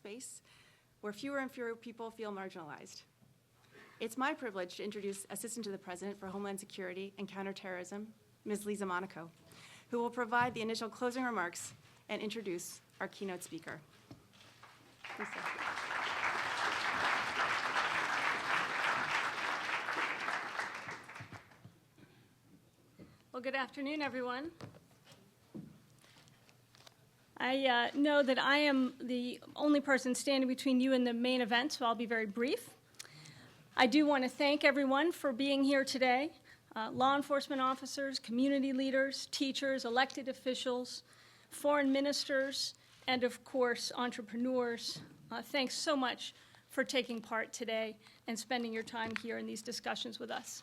space where fewer and fewer people feel marginalized. It's my privilege to introduce Assistant to the President for Homeland Security and Counterterrorism, Ms. Lisa Monaco, who will provide the initial closing remarks and introduce our keynote speaker. Lisa. Well, good afternoon, everyone. I know that I am the only person standing between you and the main event, so I'll be very brief. I do want to thank everyone for being here today. Law enforcement officers, community leaders, teachers, elected officials, foreign ministers, and of course, entrepreneurs. Thanks so much for taking part today and spending your time here in these discussions with us.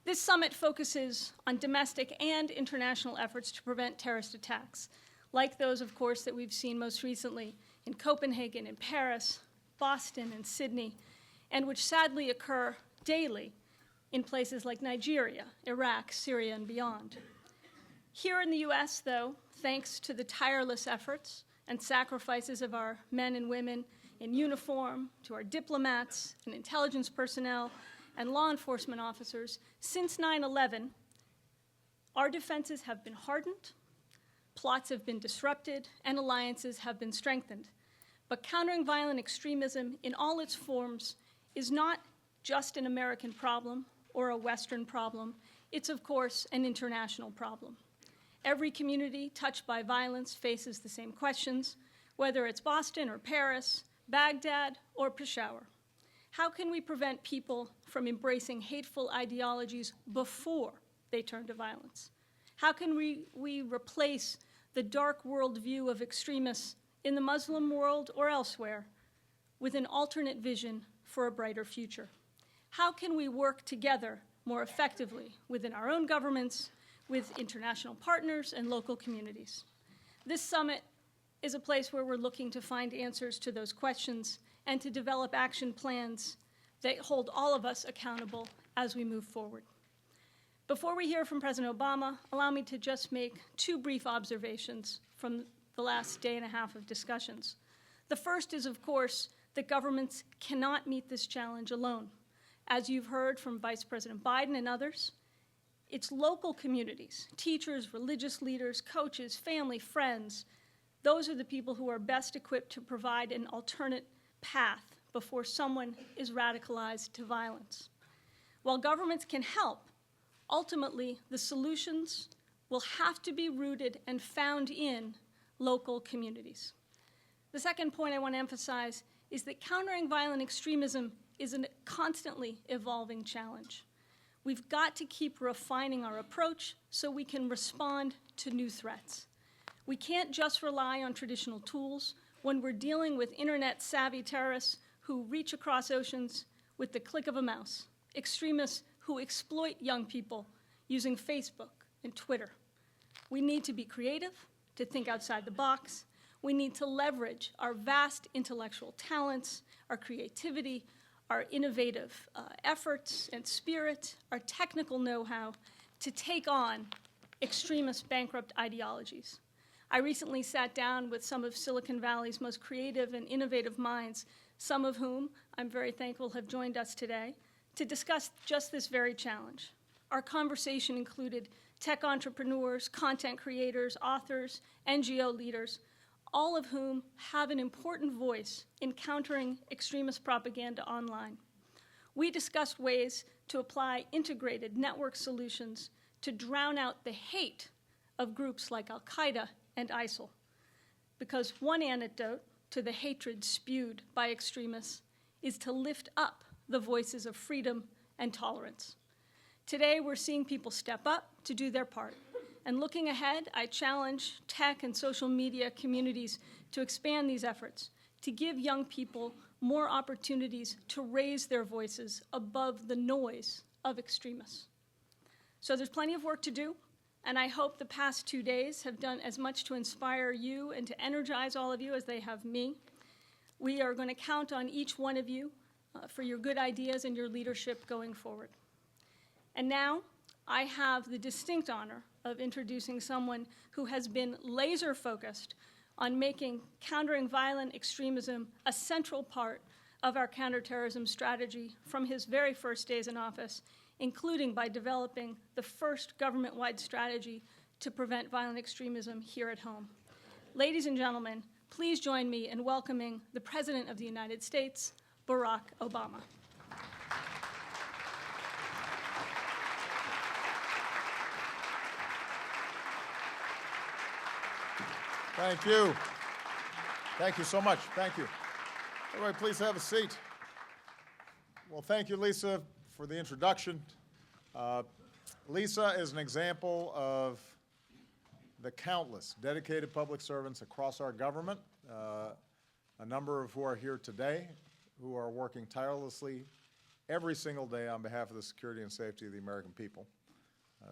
This summit focuses on domestic and international efforts to prevent terrorist attacks, like those, of course, that we've seen most recently in Copenhagen, in Paris, Boston, and Sydney, and which sadly occur daily in places like Nigeria, Iraq, Syria, and beyond. Here in the U.S., though, thanks to the tireless efforts and sacrifices of our men and women in uniform, to our diplomats and intelligence personnel and law enforcement officers, since 9/11, our defenses have been hardened, plots have been disrupted, and alliances have been strengthened. But countering violent extremism in all its forms is not just an American problem or a Western problem. It's, of course, an international problem. Every community touched by violence faces the same questions, whether it's Boston or Paris, Baghdad or Peshawar. How can we prevent people from embracing hateful ideologies before they turn to violence? How can we replace the dark worldview of extremists in the Muslim world or elsewhere with an alternate vision for a brighter future? How can we work together more effectively within our own governments, with international partners and local communities? This summit is a place where we're looking to find answers to those questions and to develop action plans that hold all of us accountable as we move forward. Before we hear from President Obama, allow me to just make two brief observations from the last day and a half of discussions. The first is, of course, that governments cannot meet this challenge alone. As you've heard from Vice President Biden and others, it's local communities, teachers, religious leaders, coaches, family, friends. Those are the people who are best equipped to provide an alternate path before someone is radicalized to violence. While governments can help, ultimately the solutions will have to be rooted and found in local communities. The second point I want to emphasize is that countering violent extremism is a constantly evolving challenge. We've got to keep refining our approach so we can respond to new threats. We can't just rely on traditional tools when we're dealing with internet-savvy terrorists who reach across oceans with the click of a mouse, extremists who exploit young people using Facebook and Twitter. We need to be creative, to think outside the box. We need to leverage our vast intellectual talents, our creativity, our innovative efforts and spirit, our technical know-how to take on extremist bankrupt ideologies. I recently sat down with some of Silicon Valley's most creative and innovative minds, some of whom I'm very thankful have joined us today, to discuss just this very challenge. Our conversation included tech entrepreneurs, content creators, authors, NGO leaders, all of whom have an important voice in countering extremist propaganda online. We discussed ways to apply integrated network solutions to drown out the hate of groups like Al-Qaeda and ISIL, because one antidote to the hatred spewed by extremists is to lift up the voices of freedom and tolerance. Today, we're seeing people step up to do their part. And looking ahead, I challenge tech and social media communities to expand these efforts, to give young people more opportunities to raise their voices above the noise of extremists. So there's plenty of work to do, and I hope the past 2 days have done as much to inspire you and to energize all of you as they have me. We are going to count on each one of you for your good ideas and your leadership going forward. And now, I have the distinct honor of introducing someone who has been laser-focused on making countering violent extremism a central part of our counterterrorism strategy from his very first days in office, including by developing the first government-wide strategy to prevent violent extremism here at home. Ladies and gentlemen, please join me in welcoming the President of the United States, Barack Obama. Thank you. Thank you so much. Thank you. Everybody, please have a seat. Well, thank you, Lisa, for the introduction. Lisa is an example of the countless dedicated public servants across our government, a number of who are here today, who are working tirelessly every single day on behalf of the security and safety of the American people.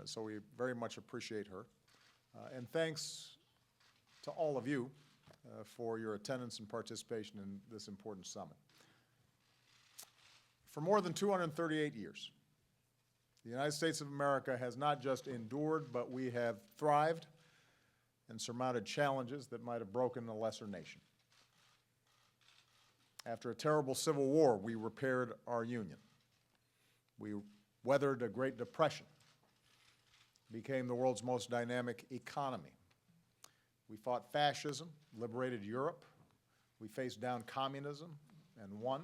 So we very much appreciate her. And thanks to all of you for your attendance and participation in this important summit. For more than 238 years, the United States of America has not just endured, but we have thrived and surmounted challenges that might have broken a lesser nation. After a terrible civil war, we repaired our union. We weathered a Great Depression, became the world's most dynamic economy. We fought fascism, liberated Europe. We faced down communism and won.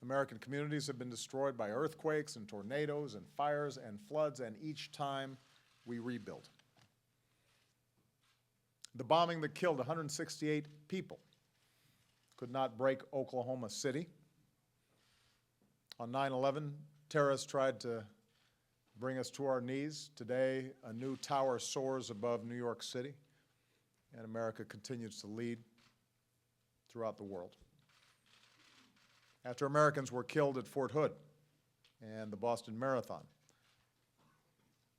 American communities have been destroyed by earthquakes and tornadoes and fires and floods, and each time we rebuild. The bombing that killed 168 people could not break Oklahoma City. On 9/11, terrorists tried to bring us to our knees. Today, a new tower soars above New York City, and America continues to lead throughout the world. After Americans were killed at Fort Hood and the Boston Marathon,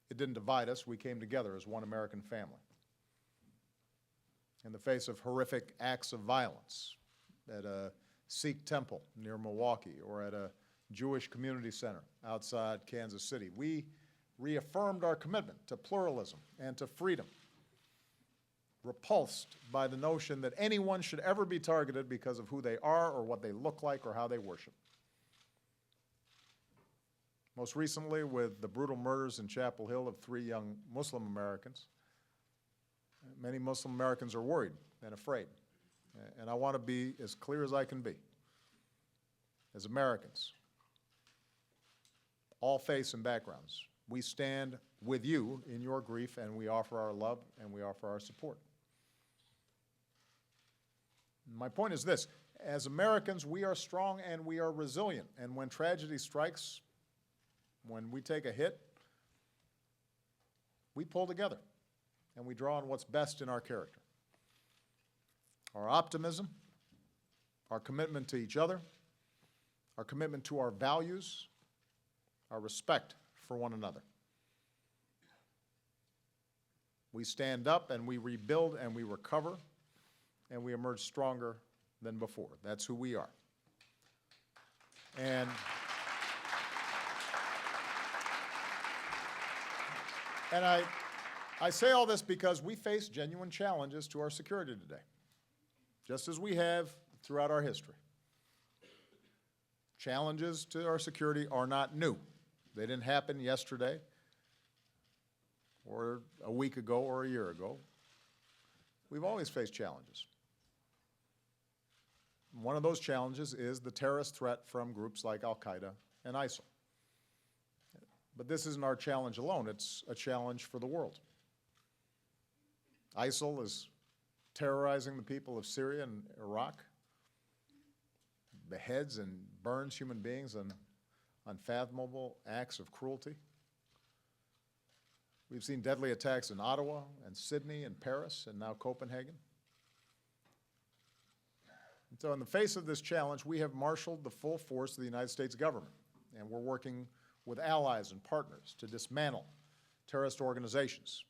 it didn't divide us. We came together as one American family. In the face of horrific acts of violence at a Sikh temple near Milwaukee or at a Jewish community center outside Kansas City, we reaffirmed our commitment to pluralism and to freedom, repulsed by the notion that anyone should ever be targeted because of who they are or what they look like or how they worship. Most recently, with the brutal murders in Chapel Hill of 3 young Muslim Americans, many Muslim Americans are worried and afraid. And I want to be as clear as I can be. As Americans, all faiths and backgrounds, we stand with you in your grief, and we offer our love and we offer our support. My point is this: as Americans, we are strong and we are resilient. And when tragedy strikes, when we take a hit, we pull together and we draw on what's best in our character. Our optimism, our commitment to each other, our commitment to our values, our respect for one another. We stand up and we rebuild and we recover and we emerge stronger than before. That's who we are. And I say all this because we face genuine challenges to our security today, just as we have throughout our history. Challenges to our security are not new. They didn't happen yesterday or a week ago or a year ago. We've always faced challenges. One of those challenges is the terrorist threat from groups like Al-Qaeda and ISIL. But this isn't our challenge alone. It's a challenge for the world. ISIL is terrorizing the people of Syria and Iraq, beheads and burns human beings in unfathomable acts of cruelty. We've seen deadly attacks in Ottawa and Sydney and Paris and now Copenhagen. And so in the face of this challenge, we have marshaled the full force of the United States government, and we're working with allies and partners to dismantle terrorist organizations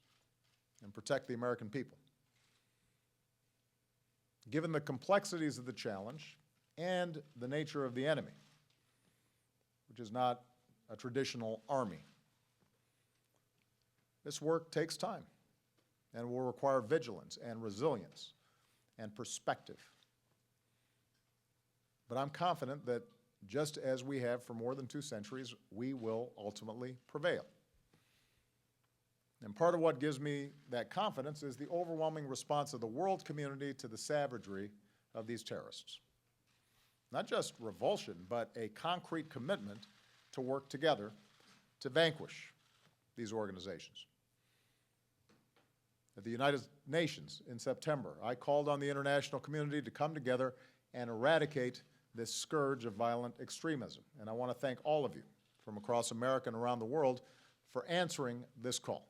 and protect the American people. Given the complexities of the challenge and the nature of the enemy, which is not a traditional army, this work takes time. and will require vigilance and resilience and perspective. But I'm confident that just as we have for more than 2 centuries, we will ultimately prevail. And part of what gives me that confidence is the overwhelming response of the world community to the savagery of these terrorists. Not just revulsion, but a concrete commitment to work together to vanquish these organizations. At the United Nations in September, I called on the international community to come together and eradicate this scourge of violent extremism. And I want to thank all of you from across America and around the world for answering this call.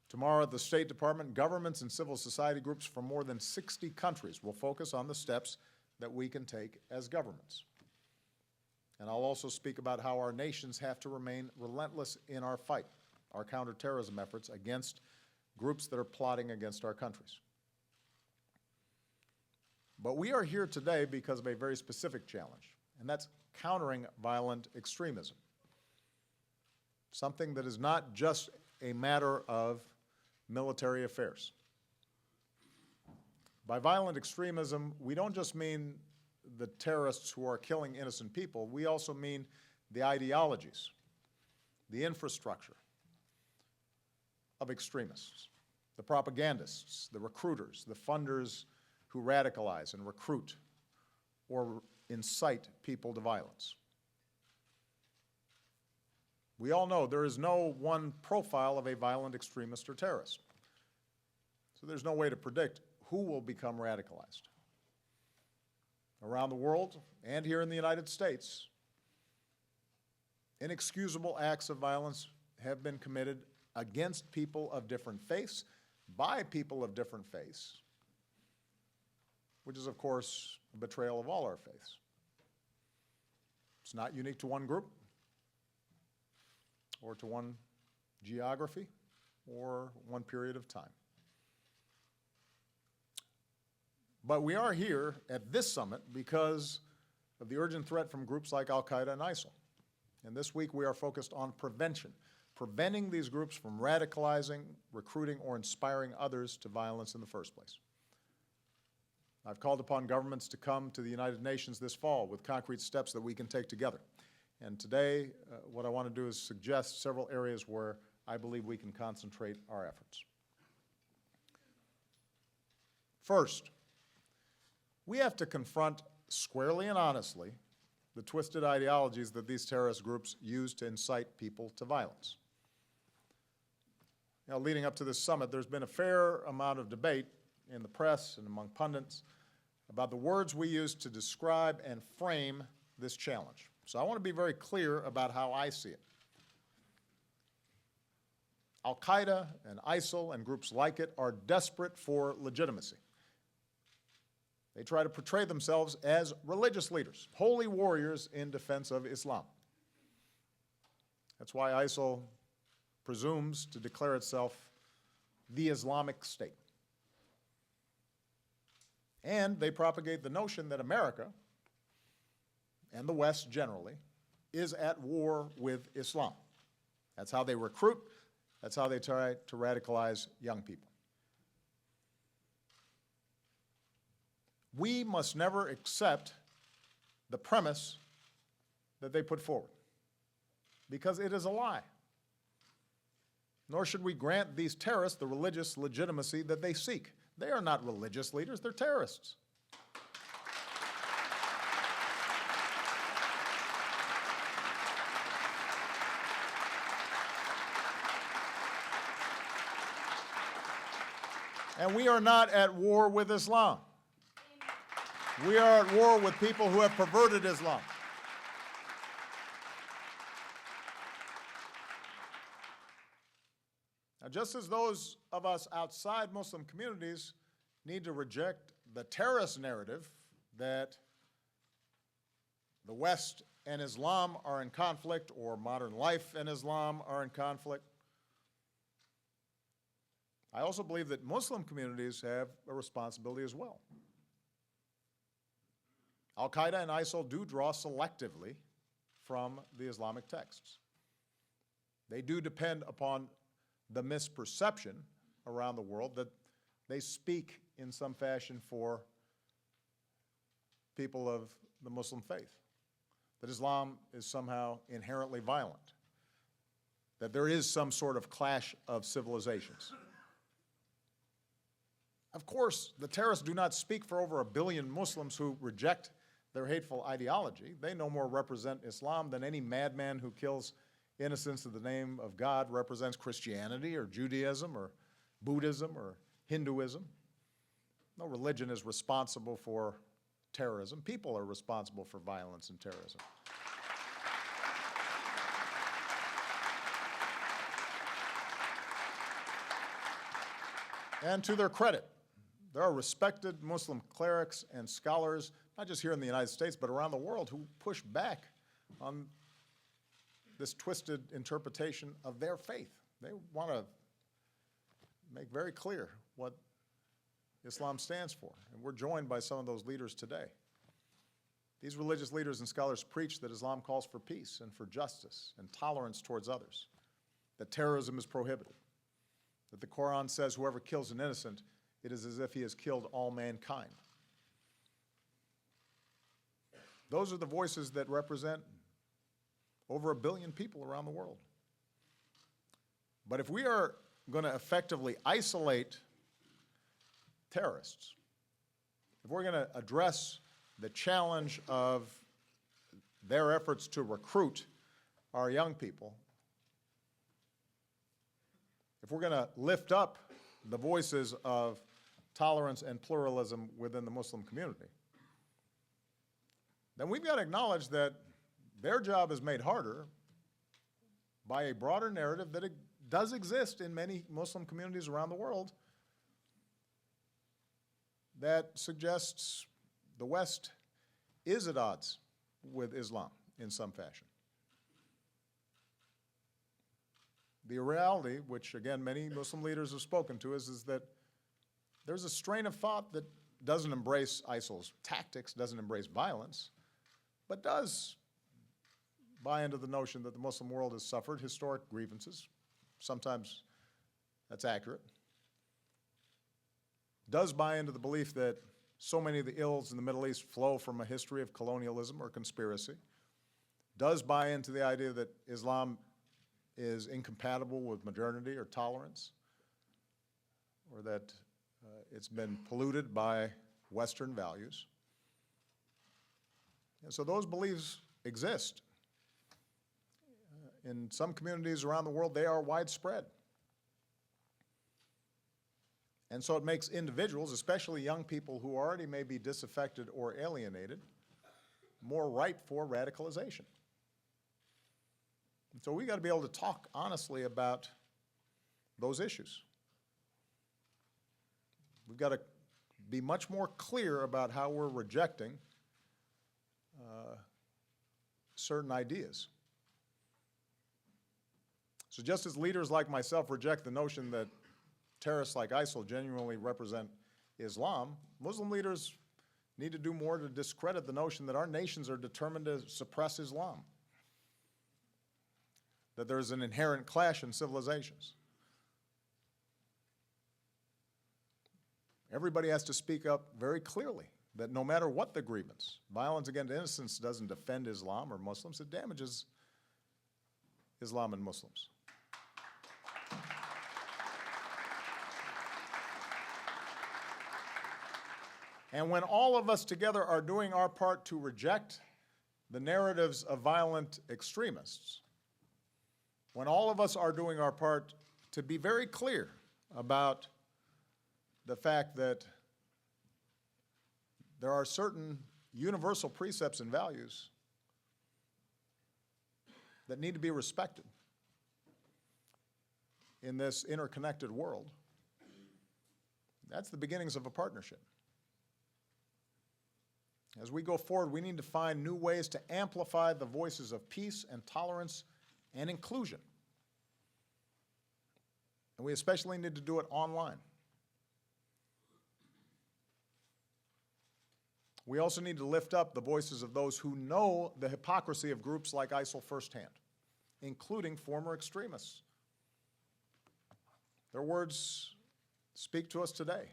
Tomorrow at the State Department, governments and civil society groups from more than 60 countries will focus on the steps that we can take as governments. And I'll also speak about how our nations have to remain relentless in our fight, our counterterrorism efforts against groups that are plotting against our countries. But we are here today because of a very specific challenge, and that's countering violent extremism. Something that is not just a matter of military affairs. By violent extremism, we don't just mean the terrorists who are killing innocent people, we also mean the ideologies, the infrastructure of extremists, the propagandists, the recruiters, the funders who radicalize and recruit or incite people to violence. We all know there is no one profile of a violent extremist or terrorist. So there's no way to predict who will become radicalized. Around the world and here in the United States, inexcusable acts of violence have been committed against people of different faiths, by people of different faiths, which is, of course, a betrayal of all our faiths. It's not unique to one group or to one geography or one period of time. But we are here at this summit because of the urgent threat from groups like Al-Qaeda and ISIL. And this week we are focused on prevention, preventing these groups from radicalizing, recruiting, or inspiring others to violence in the first place. I've called upon governments to come to the United Nations this fall with concrete steps that we can take together. And today, what I want to do is suggest several areas where I believe we can concentrate our efforts. First, we have to confront squarely and honestly the twisted ideologies that these terrorist groups use to incite people to violence. Now, leading up to this summit, there's been a fair amount of debate in the press and among pundits about the words we use to describe and frame this challenge. So I want to be very clear about how I see it. Al-Qaeda and ISIL and groups like it are desperate for legitimacy. They try to portray themselves as religious leaders, holy warriors in defense of Islam. That's why ISIL presumes to declare itself the Islamic State. And they propagate the notion that America, and the West generally, is at war with Islam. That's how they recruit. That's how they try to radicalize young people. We must never accept the premise that they put forward, because it is a lie. Nor should we grant these terrorists the religious legitimacy that they seek. They are not religious leaders, they're terrorists. And we are not at war with Islam. We are at war with people who have perverted Islam. Now, just as those of us outside Muslim communities need to reject the terrorist narrative that the West and Islam are in conflict, or modern life and Islam are in conflict, I also believe that Muslim communities have a responsibility as well. Al-Qaeda and ISIL do draw selectively from the Islamic texts. They do depend upon the misperception around the world that they speak in some fashion for people of the Muslim faith, that Islam is somehow inherently violent, that there is some sort of clash of civilizations. Of course, the terrorists do not speak for over 1 billion Muslims who reject their hateful ideology. They no more represent Islam than any madman who kills innocents in the name of God represents Christianity or Judaism or Buddhism or Hinduism. No religion is responsible for terrorism. People are responsible for violence and terrorism. And to their credit, there are respected Muslim clerics and scholars, not just here in the United States, but around the world, who push back on this twisted interpretation of their faith. They want to make very clear what Islam stands for, and we're joined by some of those leaders today. These religious leaders and scholars preach that Islam calls for peace and for justice and tolerance towards others, that terrorism is prohibited, that the Quran says whoever kills an innocent, it is as if he has killed all mankind. Those are the voices that represent over 1 billion people around the world. But if we are going to effectively isolate terrorists, if we're going to address the challenge of their efforts to recruit our young people, if we're going to lift up the voices of tolerance and pluralism within the Muslim community, then we've got to acknowledge that their job is made harder by a broader narrative that does exist in many Muslim communities around the world that suggests the West is at odds with Islam in some fashion. The reality, which again many Muslim leaders have spoken to, is that there's a strain of thought that doesn't embrace ISIL's tactics, doesn't embrace violence, but does buy into the notion that the Muslim world has suffered historic grievances. Sometimes that's accurate. Does buy into the belief that so many of the ills in the Middle East flow from a history of colonialism or conspiracy. Does buy into the idea that Islam is incompatible with modernity or tolerance, or that it's been polluted by Western values. And so those beliefs exist. In some communities around the world, they are widespread. And so it makes individuals, especially young people who already may be disaffected or alienated, more ripe for radicalization. And so we've got to be able to talk honestly about those issues. We've got to be much more clear about how we're rejecting certain ideas. So just as leaders like myself reject the notion that terrorists like ISIL genuinely represent Islam, Muslim leaders need to do more to discredit the notion that our nations are determined to suppress Islam, that there's an inherent clash in civilizations. Everybody has to speak up very clearly that no matter what the grievance, violence against innocents doesn't defend Islam or Muslims, it damages Islam and Muslims. And when all of us together are doing our part to reject the narratives of violent extremists, when all of us are doing our part to be very clear about the fact that there are certain universal precepts and values that need to be respected in this interconnected world, that's the beginnings of a partnership. As we go forward, we need to find new ways to amplify the voices of peace and tolerance and inclusion. And we especially need to do it online. We also need to lift up the voices of those who know the hypocrisy of groups like ISIL firsthand, including former extremists. Their words speak to us today.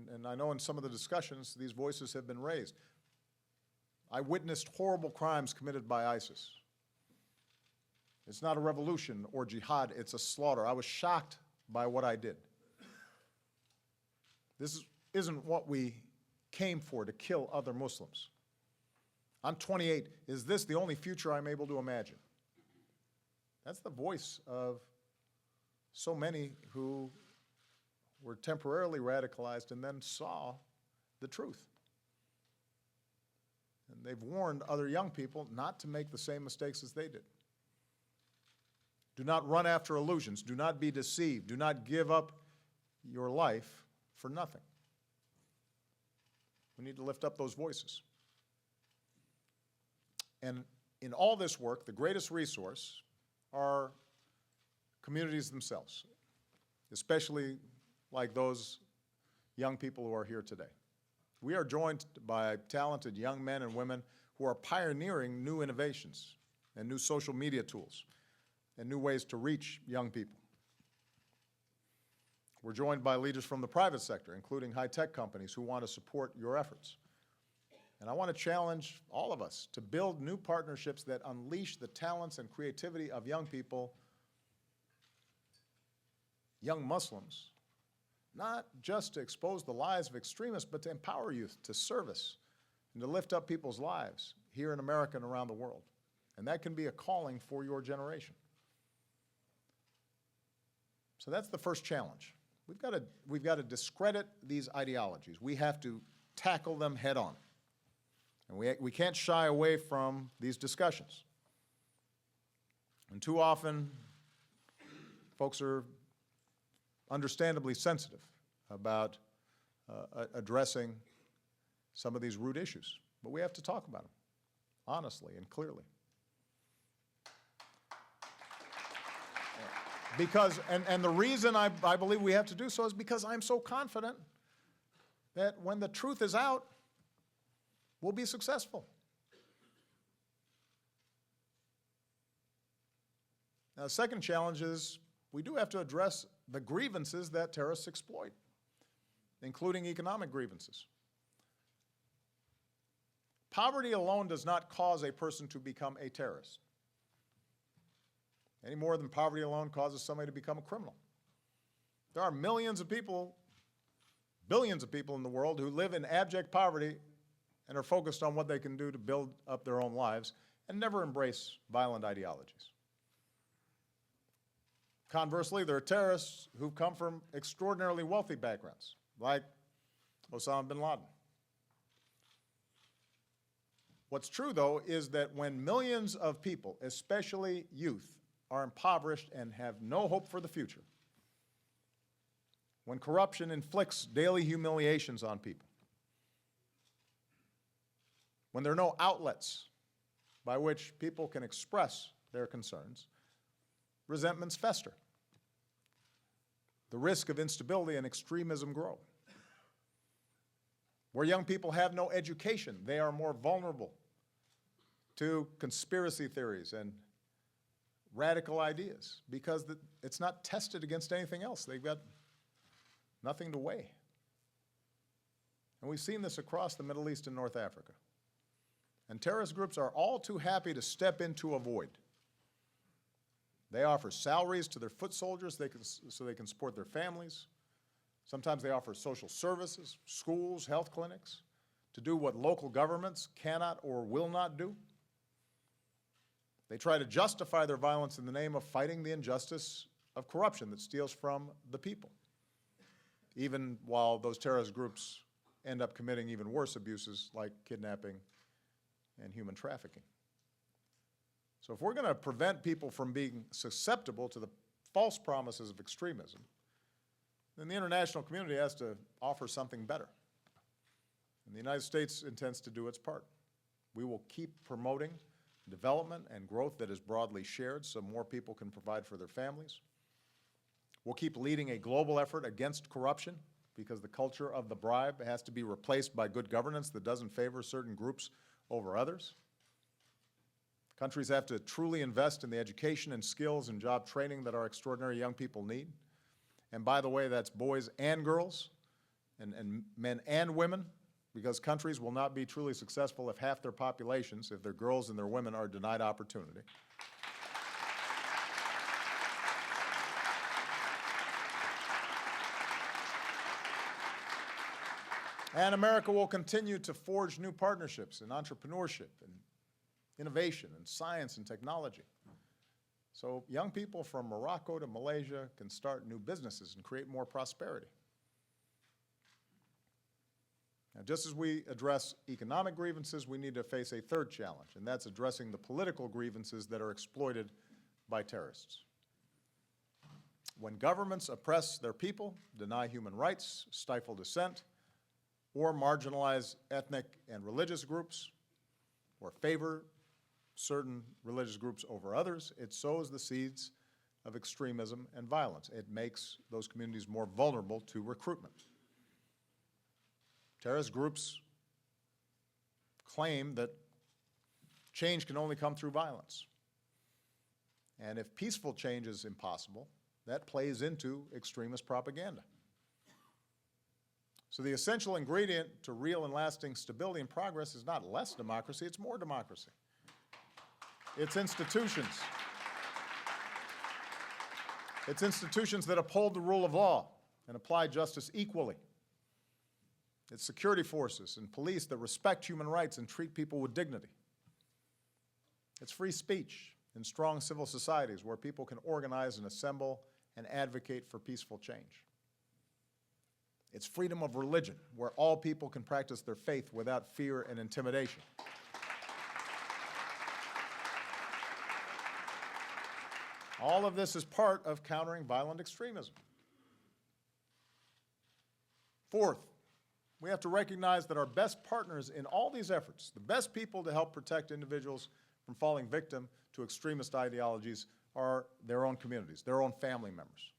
And I know in some of the discussions, these voices have been raised. I witnessed horrible crimes committed by ISIS. It's not a revolution or jihad, it's a slaughter. I was shocked by what I did. This isn't what we came for, to kill other Muslims. I'm 28. Is this the only future I'm able to imagine? That's the voice of so many who were temporarily radicalized and then saw the truth. And they've warned other young people not to make the same mistakes as they did. Do not run after illusions. Do not be deceived. Do not give up your life for nothing. We need to lift up those voices. And in all this work, the greatest resource are communities themselves, especially like those young people who are here today. We are joined by talented young men and women who are pioneering new innovations and new social media tools and new ways to reach young people. We're joined by leaders from the private sector, including high-tech companies who want to support your efforts. And I want to challenge all of us to build new partnerships that unleash the talents and creativity of young people, young Muslims, not just to expose the lies of extremists, but to empower youth to service and to lift up people's lives here in America and around the world. And that can be a calling for your generation. So that's the first challenge. We've got to discredit these ideologies. We have to tackle them head on. And we can't shy away from these discussions. And too often, folks are understandably sensitive about addressing some of these root issues. But we have to talk about them honestly and clearly. Because, and the reason I believe we have to do so is because I'm so confident that when the truth is out, we'll be successful. Now, the second challenge is we do have to address the grievances that terrorists exploit, including economic grievances. Poverty alone does not cause a person to become a terrorist, any more than poverty alone causes somebody to become a criminal. There are millions of people, billions of people in the world who live in abject poverty and are focused on what they can do to build up their own lives and never embrace violent ideologies. Conversely, there are terrorists who come from extraordinarily wealthy backgrounds, like Osama bin Laden. What's true, though, is that when millions of people, especially youth, are impoverished and have no hope for the future, when corruption inflicts daily humiliations on people, when there are no outlets by which people can express their concerns, resentments fester. The risk of instability and extremism grow. Where young people have no education, they are more vulnerable to conspiracy theories and radical ideas because it's not tested against anything else. They've got nothing to weigh. And we've seen this across the Middle East and North Africa. And terrorist groups are all too happy to step into a void. They offer salaries to their foot soldiers so they can support their families. Sometimes they offer social services, schools, health clinics, to do what local governments cannot or will not do. They try to justify their violence in the name of fighting the injustice of corruption that steals from the people, even while those terrorist groups end up committing even worse abuses like kidnapping and human trafficking. So if we're going to prevent people from being susceptible to the false promises of extremism, then the international community has to offer something better. And the United States intends to do its part. We will keep promoting development and growth that is broadly shared so more people can provide for their families. We'll keep leading a global effort against corruption because the culture of the bribe has to be replaced by good governance that doesn't favor certain groups over others. Countries have to truly invest in the education and skills and job training that our extraordinary young people need. And by the way, that's boys and girls, and men and women, because countries will not be truly successful if half their populations, if their girls and their women, are denied opportunity. And America will continue to forge new partnerships in entrepreneurship and innovation and science and technology. So young people from Morocco to Malaysia can start new businesses and create more prosperity. Now, just as we address economic grievances, we need to face a third challenge, and that's addressing the political grievances that are exploited by terrorists. When governments oppress their people, deny human rights, stifle dissent, or marginalize ethnic and religious groups, or favor certain religious groups over others, it sows the seeds of extremism and violence. It makes those communities more vulnerable to recruitment. Terrorist groups claim that change can only come through violence. And if peaceful change is impossible, that plays into extremist propaganda. So the essential ingredient to real and lasting stability and progress is not less democracy, it's more democracy. It's institutions. It's institutions that uphold the rule of law and apply justice equally. It's security forces and police that respect human rights and treat people with dignity. It's free speech and strong civil societies where people can organize and assemble and advocate for peaceful change. It's freedom of religion, where all people can practice their faith without fear and intimidation. All of this is part of countering violent extremism. Fourth, we have to recognize that our best partners in all these efforts, the best people to help protect individuals from falling victim to extremist ideologies, are their own communities, their own family members.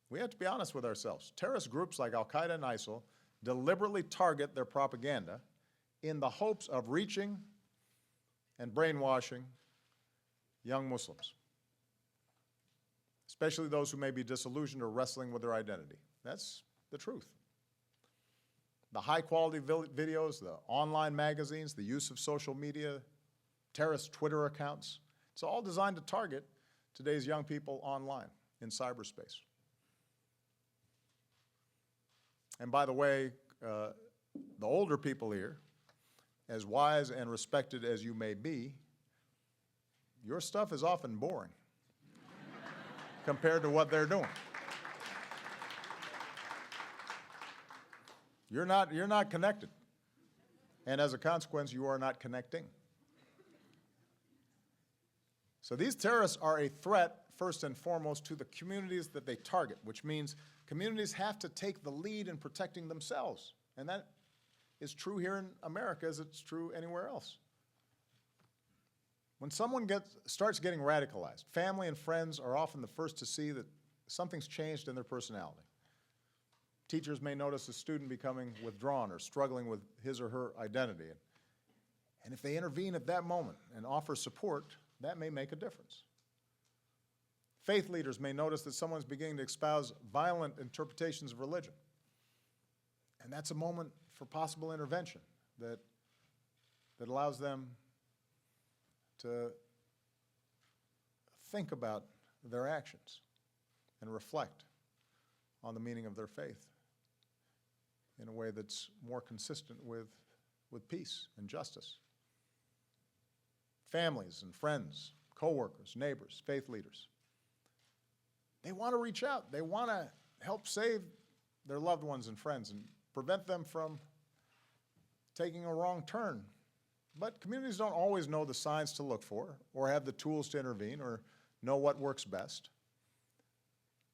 We have to be honest with ourselves. Terrorist groups like Al-Qaeda and ISIL deliberately target their propaganda in the hopes of reaching and brainwashing young Muslims, especially those who may be disillusioned or wrestling with their identity. That's the truth. The high-quality videos, the online magazines, the use of social media, terrorist Twitter accounts, it's all designed to target today's young people online in cyberspace. And by the way, the older people here, as wise and respected as you may be, your stuff is often boring compared to what they're doing. You're not connected. And as a consequence, you are not connecting. So these terrorists are a threat, first and foremost, to the communities that they target, which means communities have to take the lead in protecting themselves. And that is true here in America as it's true anywhere else. When someone starts getting radicalized, family and friends are often the first to see that something's changed in their personality. Teachers may notice a student becoming withdrawn or struggling with his or her identity. And if they intervene at that moment and offer support, that may make a difference. Faith leaders may notice that someone's beginning to espouse violent interpretations of religion. And that's a moment for possible intervention that allows them to think about their actions and reflect on the meaning of their faith in a way that's more consistent with peace and justice. Families and friends, coworkers, neighbors, faith leaders, they want to reach out. They want to help save their loved ones and friends and prevent them from taking a wrong turn. But communities don't always know the signs to look for or have the tools to intervene or know what works best.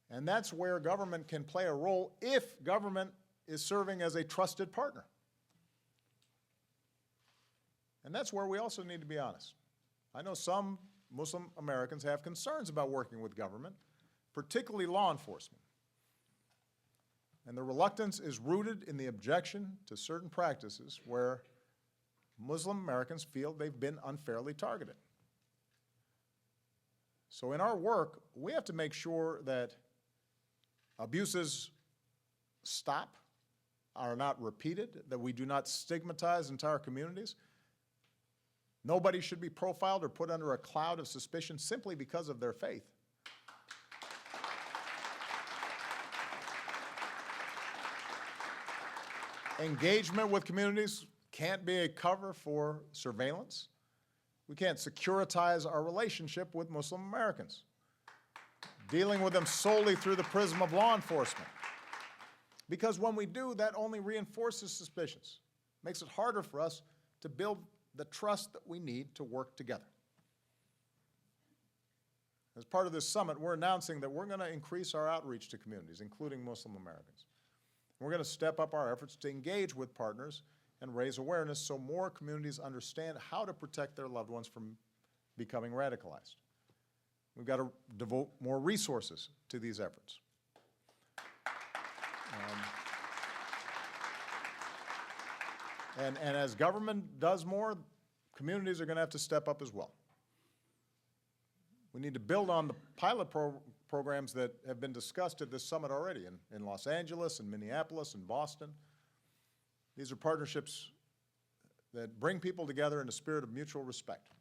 And that's where government can play a role if government is serving as a trusted partner. And that's where we also need to be honest. I know some Muslim Americans have concerns about working with government, particularly law enforcement. And the reluctance is rooted in the objection to certain practices where Muslim Americans feel they've been unfairly targeted. So in our work, we have to make sure that abuses stop, are not repeated, that we do not stigmatize entire communities. Nobody should be profiled or put under a cloud of suspicion simply because of their faith. Engagement with communities can't be a cover for surveillance. We can't securitize our relationship with Muslim Americans, dealing with them solely through the prism of law enforcement. Because when we do, that only reinforces suspicions, makes it harder for us to build the trust that we need to work together. As part of this summit, we're announcing that we're going to increase our outreach to communities, including Muslim Americans. We're going to step up our efforts to engage with partners and raise awareness so more communities understand how to protect their loved ones from becoming radicalized. We've got to devote more resources to these efforts. And as government does more, communities are going to have to step up as well. We need to build on the pilot programs that have been discussed at this summit already in Los Angeles, in Minneapolis, and Boston. These are partnerships that bring people together in a spirit of mutual respect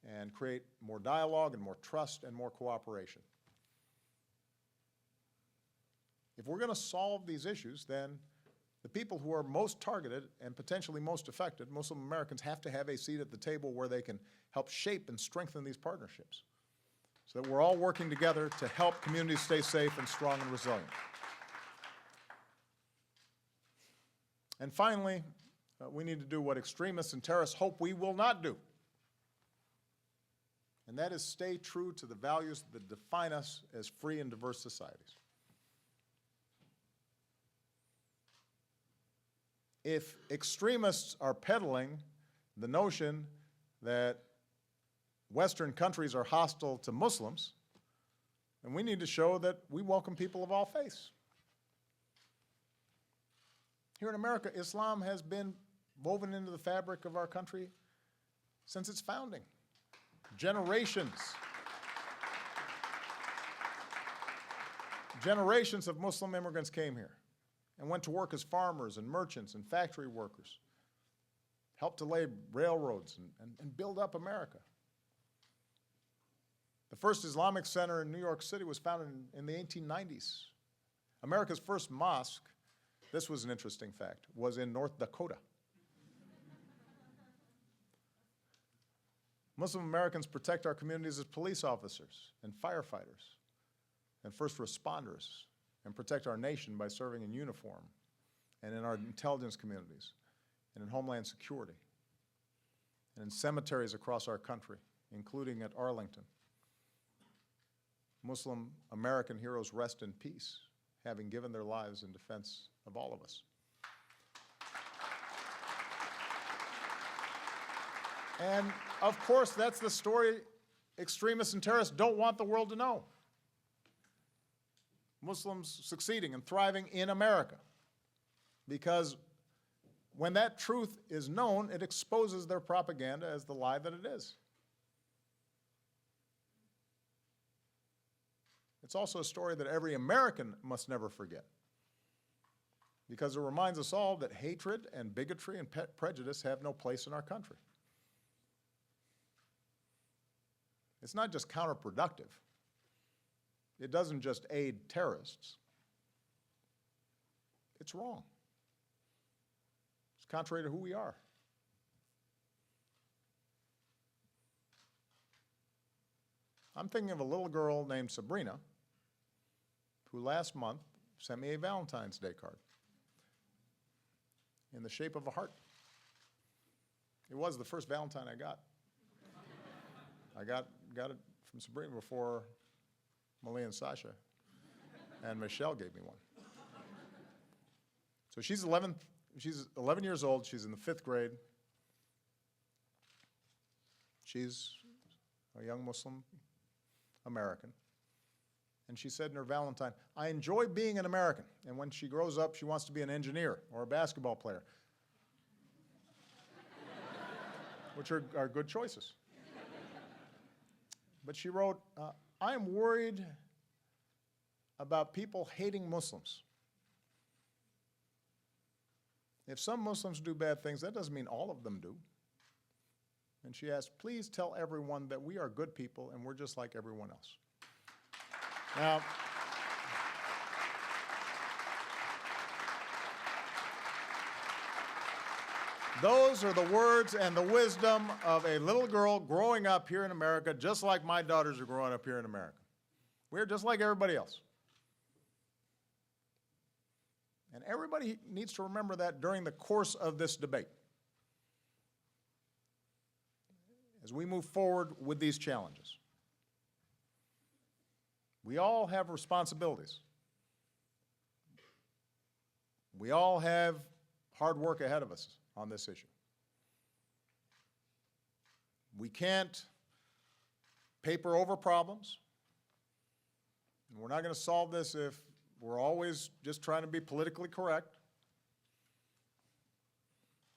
and create more dialogue and more trust and more cooperation. If we're going to solve these issues, then the people who are most targeted and potentially most affected, Muslim Americans, have to have a seat at the table where they can help shape and strengthen these partnerships so that we're all working together to help communities stay safe and strong and resilient. And finally, we need to do what extremists and terrorists hope we will not do. And that is stay true to the values that define us as free and diverse societies. If extremists are peddling the notion that Western countries are hostile to Muslims, then we need to show that we welcome people of all faiths. Here in America, Islam has been woven into the fabric of our country since its founding. Generations of Muslim immigrants came here and went to work as farmers and merchants and factory workers, helped to lay railroads and build up America. The first Islamic center in New York City was founded in the 1890s. America's first mosque, this was an interesting fact, was in North Dakota. Muslim Americans protect our communities as police officers and firefighters and first responders, and protect our nation by serving in uniform and in our intelligence communities and in homeland security and in cemeteries across our country, including at Arlington. Muslim American heroes rest in peace, having given their lives in defense of all of us. And of course, that's the story extremists and terrorists don't want the world to know. Muslims succeeding and thriving in America, because when that truth is known, it exposes their propaganda as the lie that it is. It's also a story that every American must never forget, because it reminds us all that hatred and bigotry and prejudice have no place in our country. It's not just counterproductive. It doesn't just aid terrorists. It's wrong. It's contrary to who we are. I'm thinking of a little girl named Sabrina who last month sent me a Valentine's Day card in the shape of a heart. It was the first Valentine I got. I got it from Sabrina before Malia and Sasha and Michelle gave me one. So she's 11 years old. She's in the 5th grade. She's a young Muslim American. And she said in her Valentine, "I enjoy being an American, and when she grows up, she wants to be an engineer or a basketball player." which are good choices. But she wrote, I am worried about people hating Muslims. If some Muslims do bad things, that doesn't mean all of them do. And she asked, please tell everyone that we are good people and we're just like everyone else. Now, those are the words and the wisdom of a little girl growing up here in America, just like my daughters are growing up here in America. We're just like everybody else. And everybody needs to remember that during the course of this debate, as we move forward with these challenges. We all have responsibilities. We all have hard work ahead of us on this issue. We can't paper over problems. And we're not going to solve this if we're always just trying to be politically correct.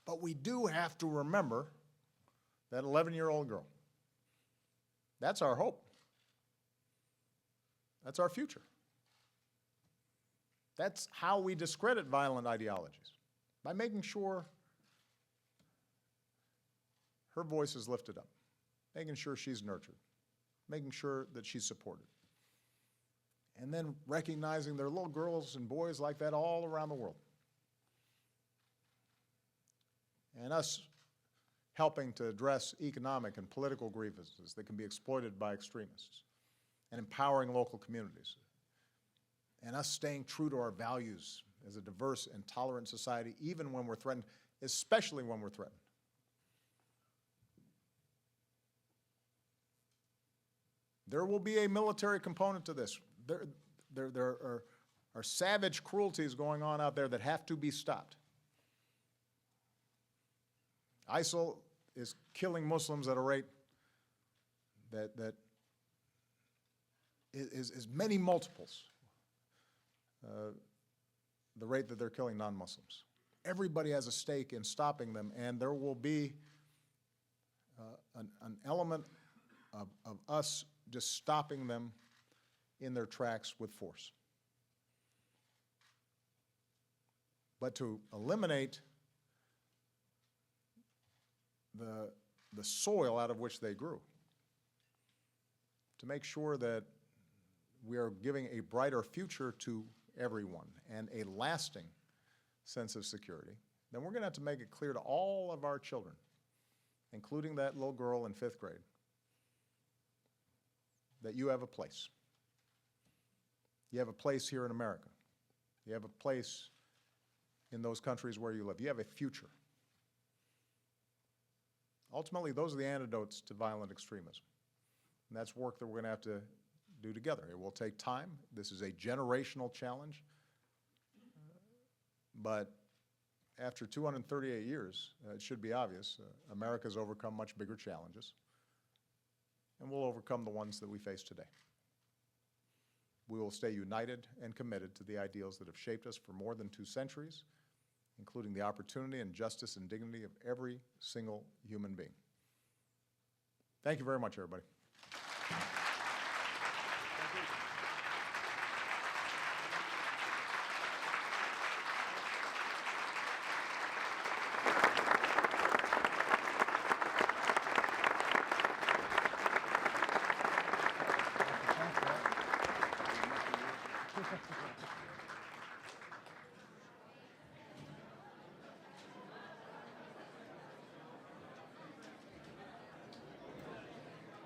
But we do have to remember that 11-year-old girl. That's our hope. That's our future. That's how we discredit violent ideologies, by making sure her voice is lifted up, making sure she's nurtured, making sure that she's supported. And then recognizing there are little girls and boys like that all around the world. And us helping to address economic and political grievances that can be exploited by extremists, and empowering local communities. And us staying true to our values as a diverse and tolerant society, even when we're threatened, especially when we're threatened. There will be a military component to this. There are savage cruelties going on out there that have to be stopped. ISIL is killing Muslims at a rate that is many multiples the rate that they're killing non-Muslims. Everybody has a stake in stopping them, and there will be an element of us just stopping them in their tracks with force. But to eliminate the soil out of which they grew, to make sure that we are giving a brighter future to everyone and a lasting sense of security, then we're going to have to make it clear to all of our children, including that little girl in 5th grade, that you have a place. You have a place here in America. You have a place in those countries where you live. You have a future. Ultimately, those are the antidotes to violent extremism. And that's work that we're going to have to do together. It will take time. This is a generational challenge. But after 238 years, it should be obvious, America's overcome much bigger challenges. And we'll overcome the ones that we face today. We will stay united and committed to the ideals that have shaped us for more than 2 centuries, including the opportunity and justice and dignity of every single human being. Thank you very much, everybody.